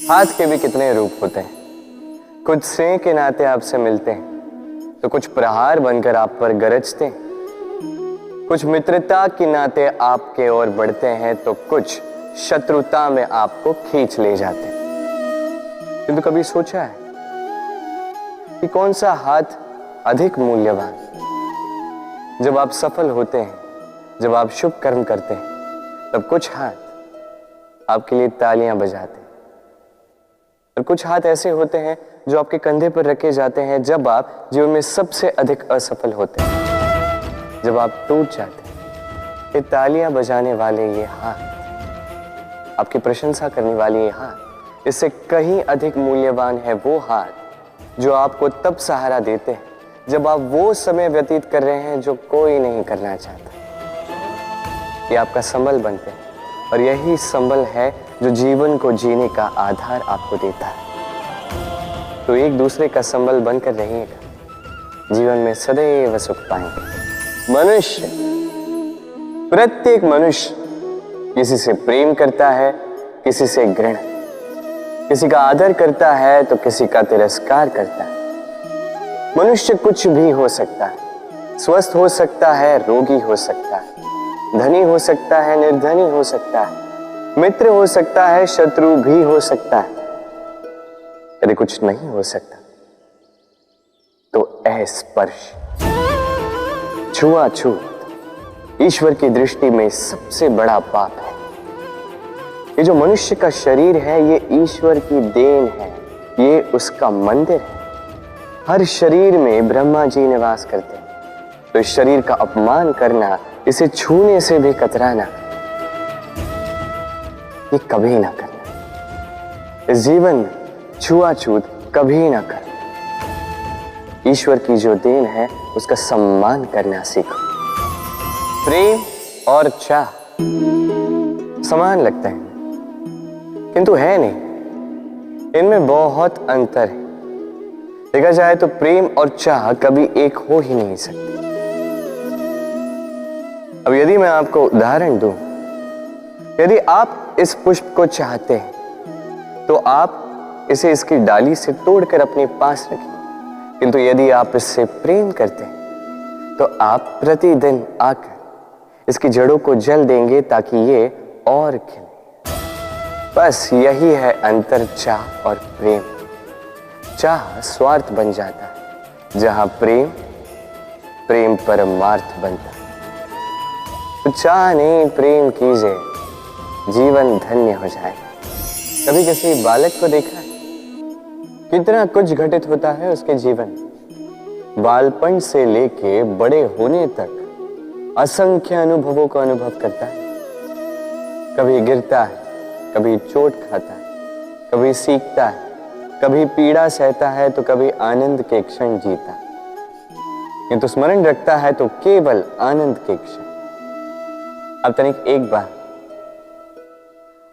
हाथ के भी कितने रूप होते हैं। कुछ स्नेह के नाते आपसे मिलते हैं तो कुछ प्रहार बनकर आप पर गरजते हैं, कुछ मित्रता के नाते आपके ओर बढ़ते हैं तो कुछ शत्रुता में आपको खींच ले जाते हैं। किंतु कभी सोचा है कि कौन सा हाथ अधिक मूल्यवान? जब आप सफल होते हैं, जब आप शुभ कर्म करते हैं, तब कुछ हाथ आपके लिए तालियां बजाते हैं और कुछ हाथ ऐसे होते हैं जो आपके कंधे पर रखे जाते हैं जब आप जीवन में सबसे अधिक असफल होते हैं, जब आप टूट जाते हैं। ये तालियां बजाने वाले ये हाथ, आपकी प्रशंसा करने वाले ये हाथ, इससे कहीं अधिक मूल्यवान है वो हाथ जो आपको तब सहारा देते हैं जब आप वो समय व्यतीत कर रहे हैं जो कोई नहीं करना चाहता। ये आपका संबल बनते हैं और यही संबल है जो जीवन को जीने का आधार आपको देता है। तो एक दूसरे का संबल बनकर रहिएगा, जीवन में सदैव सुख पाएंगे। मनुष्य, प्रत्येक मनुष्य किसी से प्रेम करता है, किसी से घृणा, किसी का आदर करता है तो किसी का तिरस्कार करता है। मनुष्य कुछ भी हो सकता है, स्वस्थ हो सकता है, रोगी हो सकता है, धनी हो सकता है, निर्धनी हो सकता है, मित्र हो सकता है, शत्रु भी हो सकता है। यदि कुछ नहीं हो सकता तो अस्पर्श, छुआछूत ईश्वर की दृष्टि में सबसे बड़ा पाप है। ये जो मनुष्य का शरीर है ये ईश्वर की देन है, ये उसका मंदिर है। हर शरीर में ब्रह्मा जी निवास करते हैं, तो इस शरीर का अपमान करना, इसे छूने से भी कतराना, ये कभी ना करना। इस जीवन में छुआछूत कभी ना करना। ईश्वर की जो देन है उसका सम्मान करना सीखो। प्रेम और चाह समान लगता है किंतु है नहीं, इनमें बहुत अंतर है। देखा जाए तो प्रेम और चाह कभी एक हो ही नहीं सकते। अब यदि मैं आपको उदाहरण दूं, यदि आप इस पुष्प को चाहते हैं तो आप इसे इसकी डाली से तोड़कर अपने पास रखें, किंतु यदि आप इससे प्रेम करते हैं तो आप प्रतिदिन आकर इसकी जड़ों को जल देंगे ताकि ये और खिले। बस यही है अंतर चाह और प्रेम। चाह स्वार्थ बन जाता है, जहां प्रेम प्रेम परमार्थ बनता है। तो चाह नहीं, प्रेम कीजिए, जीवन धन्य हो जाएगा। कभी किसी बालक को देखा है कितना कुछ घटित होता है उसके जीवन में। बालपन से लेके बड़े होने तक असंख्य अनुभवों का अनुभव करता है। कभी गिरता है, कभी चोट खाता है, कभी सीखता है, कभी पीड़ा सहता है तो कभी आनंद के क्षण जीता है। किंतु स्मरण रखता है तो केवल आनंद के क्षण। अब तनिक एक बार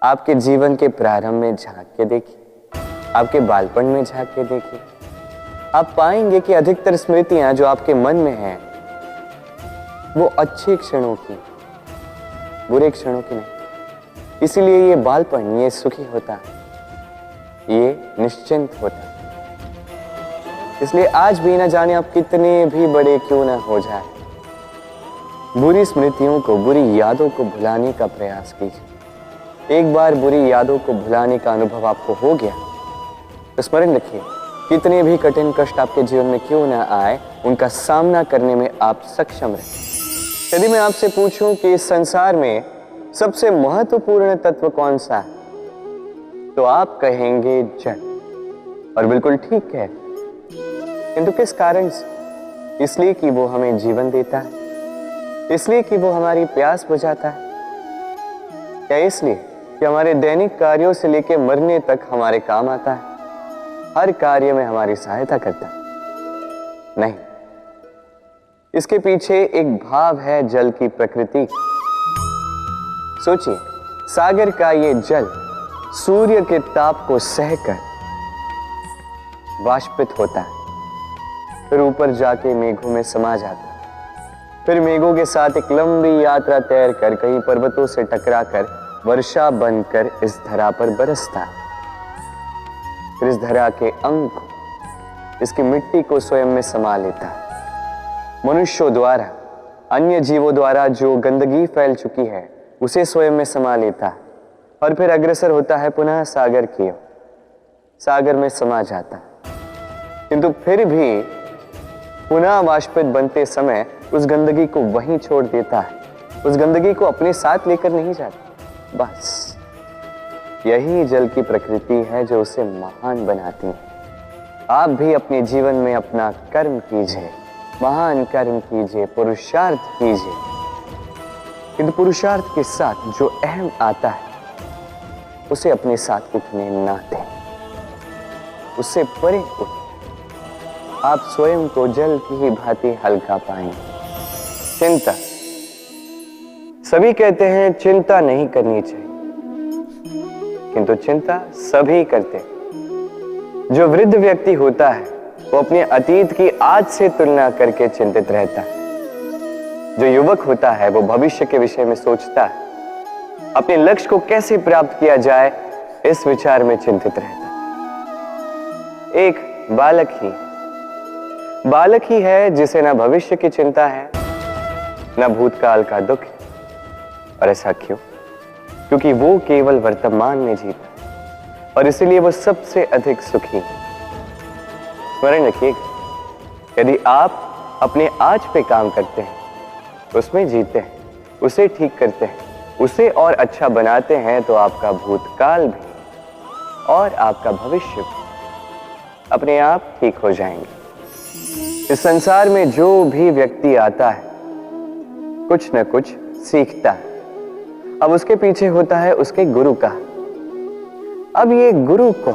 आपके जीवन के प्रारंभ में झांक के देखिए, आपके बालपन में झांक के देखिए, आप पाएंगे कि अधिकतर स्मृतियां जो आपके मन में हैं वो अच्छे क्षणों की, बुरे क्षणों की नहीं। इसीलिए ये बालपन, ये सुखी होता है, ये निश्चिंत होता है। इसलिए आज भी ना जाने आप कितने भी बड़े क्यों ना हो जाए, बुरी स्मृतियों को, बुरी यादों को भुलाने का प्रयास कीजिए। एक बार बुरी यादों को भुलाने का अनुभव आपको हो गया तो स्मरण रखिए, कितने भी कठिन कष्ट आपके जीवन में क्यों ना आए, उनका सामना करने में आप सक्षम रहें। यदि मैं आपसे पूछूं कि इस संसार में सबसे महत्वपूर्ण तत्व कौन सा है, तो आप कहेंगे जल। और बिल्कुल ठीक है, किंतु किस कारण से? इसलिए कि वो हमें जीवन देता है, इसलिए कि वो हमारी प्यास बुझाता है, या इसलिए कि हमारे दैनिक कार्यों से लेकर मरने तक हमारे काम आता है, हर कार्य में हमारी सहायता करता है? नहीं, इसके पीछे एक भाव है जल की प्रकृति। सोचिए, सागर का ये जल सूर्य के ताप को सहकर वाष्पित होता है, फिर ऊपर जाके मेघों में समा जाता है, फिर मेघों के साथ एक लंबी यात्रा तैर कर कहीं पर्वतों से टकराकर वर्षा बनकर इस धरा पर बरसता है। फिर इस धरा के अंग को, इसकी मिट्टी को स्वयं में समा लेता है। मनुष्यों द्वारा, अन्य जीवों द्वारा जो गंदगी फैल चुकी है उसे स्वयं में समा लेता है और फिर अग्रसर होता है पुनः सागर की ओर। सागर में समा जाता है, किंतु फिर भी पुनः वाष्पित बनते समय उस गंदगी को वहीं छोड़ देता है, उस गंदगी को अपने साथ लेकर नहीं जाता। बस यही जल की प्रकृति है जो उसे महान बनाती है। आप भी अपने जीवन में अपना कर्म कीजिए, महान कर्म कीजिए, पुरुषार्थ कीजिए, किंतु पुरुषार्थ के साथ जो अहम आता है उसे अपने साथ उठने ना दें, उससे परे उठें। आप स्वयं को जल की ही भांति हल्का पाएंगे। चिंता, सभी कहते हैं चिंता नहीं करनी चाहिए, किंतु चिंता सभी करते हैं। जो वृद्ध व्यक्ति होता है वो अपने अतीत की आज से तुलना करके चिंतित रहता है। जो युवक होता है वो भविष्य के विषय में सोचता है, अपने लक्ष्य को कैसे प्राप्त किया जाए इस विचार में चिंतित रहता है। एक बालक ही है जिसे ना भविष्य की चिंता है, ना भूतकाल का दुख है। और ऐसा क्यों? क्योंकि वो केवल वर्तमान में जीता है और इसीलिए वो सबसे अधिक सुखी है। स्मरण रखिएगा, यदि आप अपने आज पे काम करते हैं, उसमें जीते हैं, उसे ठीक करते हैं, उसे और अच्छा बनाते हैं, तो आपका भूतकाल भी और आपका भविष्य भी अपने आप ठीक हो जाएंगे। इस संसार में जो भी व्यक्ति आता है कुछ न कुछ सीखता है। अब उसके पीछे होता है उसके गुरु का। अब ये गुरु को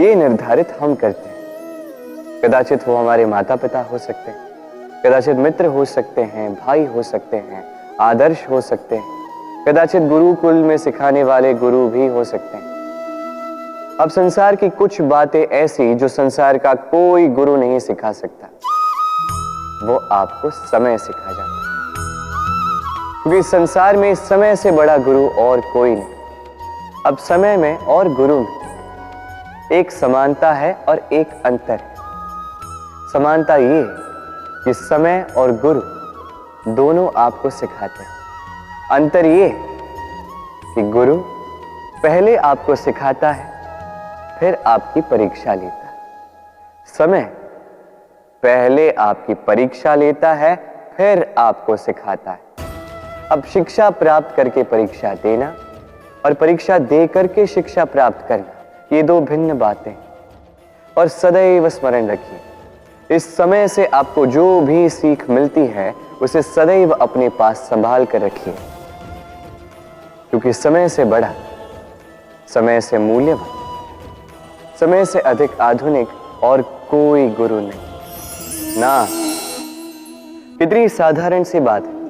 ये निर्धारित हम करते हैं। कदाचित वो हमारे माता पिता हो सकते हैं, कदाचित मित्र हो सकते हैं, भाई हो सकते हैं, आदर्श हो सकते हैं, कदाचित गुरुकुल में सिखाने वाले गुरु भी हो सकते हैं। अब संसार की कुछ बातें ऐसी जो संसार का कोई गुरु नहीं सिखा सकता, वो आपको समय सिखा जाता है। क्योंकि संसार में समय से बड़ा गुरु और कोई नहीं। अब समय में और गुरु में एक समानता है और एक अंतर है। समानता ये कि समय और गुरु दोनों आपको सिखाते हैं। अंतर ये कि गुरु पहले आपको सिखाता है, फिर आपकी परीक्षा लेता है। समय पहले आपकी परीक्षा लेता है, फिर आपको सिखाता है। अब शिक्षा प्राप्त करके परीक्षा देना और परीक्षा दे करके शिक्षा प्राप्त करना, ये दो भिन्न बातें। और सदैव स्मरण रखिए, इस समय से आपको जो भी सीख मिलती है उसे सदैव अपने पास संभाल कर रखिए, क्योंकि समय से बड़ा, समय से मूल्यवान, समय से अधिक आधुनिक और कोई गुरु नहीं। ना, कितनी साधारण सी बात है।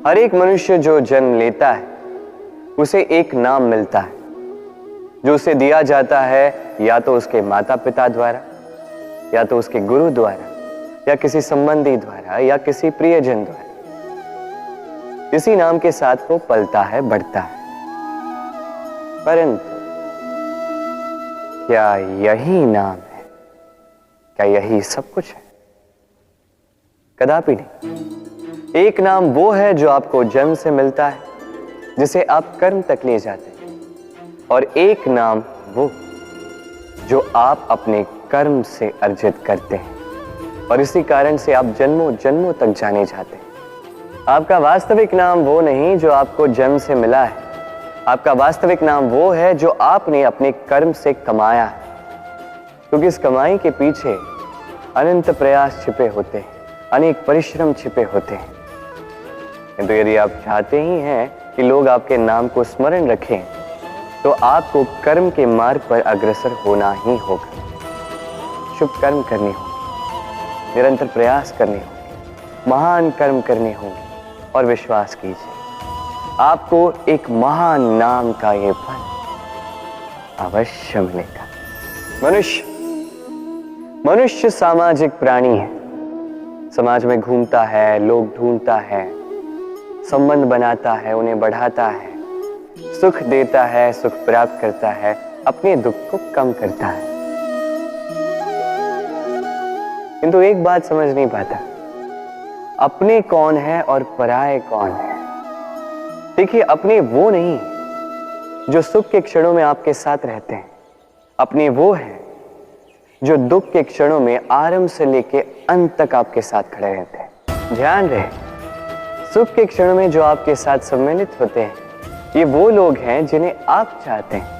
हर एक मनुष्य जो जन्म लेता है उसे एक नाम मिलता है, जो उसे दिया जाता है या तो उसके माता पिता द्वारा, या तो उसके गुरु द्वारा, या किसी संबंधी द्वारा, या किसी प्रियजन द्वारा। इसी नाम के साथ वो पलता है, बढ़ता है। परंतु क्या यही नाम है? क्या यही सब कुछ है? कदापि नहीं। एक नाम वो है जो आपको जन्म से मिलता है, जिसे आप कर्म तक ले जाते हैं, और एक नाम वो जो आप अपने कर्म से अर्जित करते हैं, और इसी कारण से आप जन्मों जन्मों तक जाने जाते हैं। आपका वास्तविक नाम वो नहीं जो आपको जन्म से मिला है, आपका वास्तविक नाम वो है जो आपने अपने कर्म से कमाया है। क्योंकि इस कमाई के पीछे अनंत प्रयास छिपे होते हैं, अनेक परिश्रम छिपे होते हैं। किंतु यदि आप चाहते ही हैं कि लोग आपके नाम को स्मरण रखें, तो आपको कर्म के मार्ग पर अग्रसर होना ही होगा। शुभ कर्म करने होंगे, निरंतर प्रयास करने होंगे, महान कर्म करने होंगे, और विश्वास कीजिए आपको एक महान नाम का ये फल अवश्य मिलेगा। मनुष्य सामाजिक प्राणी है, समाज में घूमता है, लोग ढूंढता है, संबंध बनाता है, उन्हें बढ़ाता है, सुख देता है, सुख प्राप्त करता है, अपने दुख को कम करता है। किंतु एक बात समझ नहीं पाता, अपने कौन है और पराये कौन है। देखिए, अपने वो नहीं जो सुख के क्षणों में आपके साथ रहते हैं, अपने वो है जो दुख के क्षणों में आरंभ से लेके अंत तक आपके साथ खड़े रहते हैं। ध्यान रहे, सुख के क्षणों में जो आपके साथ सम्मिलित होते हैं, ये वो लोग हैं जिन्हें आप चाहते हैं।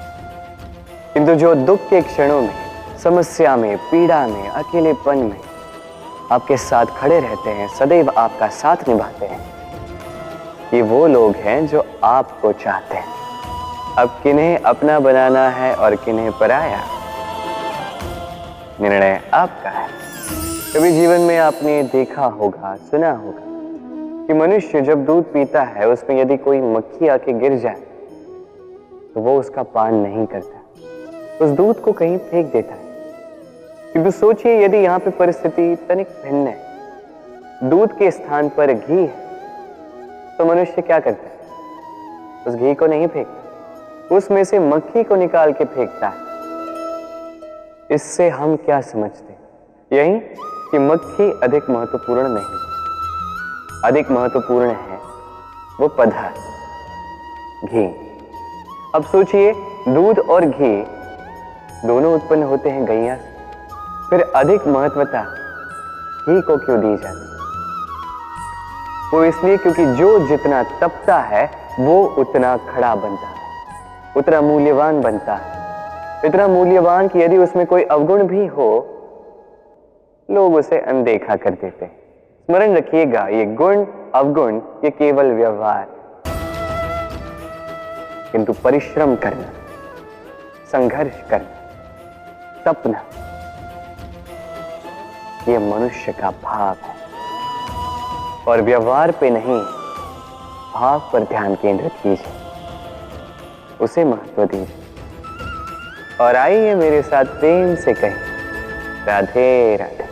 किंतु जो दुख के क्षणों में, समस्या में, पीड़ा में, अकेलेपन में आपके साथ खड़े रहते हैं, सदैव आपका साथ निभाते हैं, ये वो लोग हैं जो आपको चाहते हैं। अब किन्हें अपना बनाना है और किन्हें पराया, निर्णय आपका है। कभी जीवन में आपने देखा होगा, सुना होगा कि मनुष्य जब दूध पीता है, उसमें यदि कोई मक्खी आके गिर जाए तो वो उसका पान नहीं करता, उस दूध को कहीं फेंक देता है। किंतु सोचिए, यदि यहाँ पे परिस्थिति तनिक भिन्न है, दूध के स्थान पर घी है, तो मनुष्य क्या करता है? उस घी को नहीं फेंकता, उसमें से मक्खी को निकाल के फेंकता है। इससे हम क्या समझते? यही कि मक्खी अधिक महत्वपूर्ण नहीं, अधिक महत्वपूर्ण है वो पदार्थ घी। अब सोचिए, दूध और घी दोनों उत्पन्न होते हैं गैया से, फिर अधिक महत्वता घी को क्यों दी जाती? वो इसलिए क्योंकि जो जितना तपता है वो उतना खड़ा बनता है, उतना मूल्यवान बनता है, इतना मूल्यवान कि यदि उसमें कोई अवगुण भी हो, लोग उसे अनदेखा कर देते हैं। स्मरण रखिएगा, ये गुण अवगुण ये केवल व्यवहार, किंतु परिश्रम करना, संघर्ष करना, तपना, ये मनुष्य का भाव है। और व्यवहार पे नहीं, भाव पर ध्यान केंद्रित कीजिए, उसे महत्व दीजिए। और आइए मेरे साथ प्रेम से कहें, राधे राधे।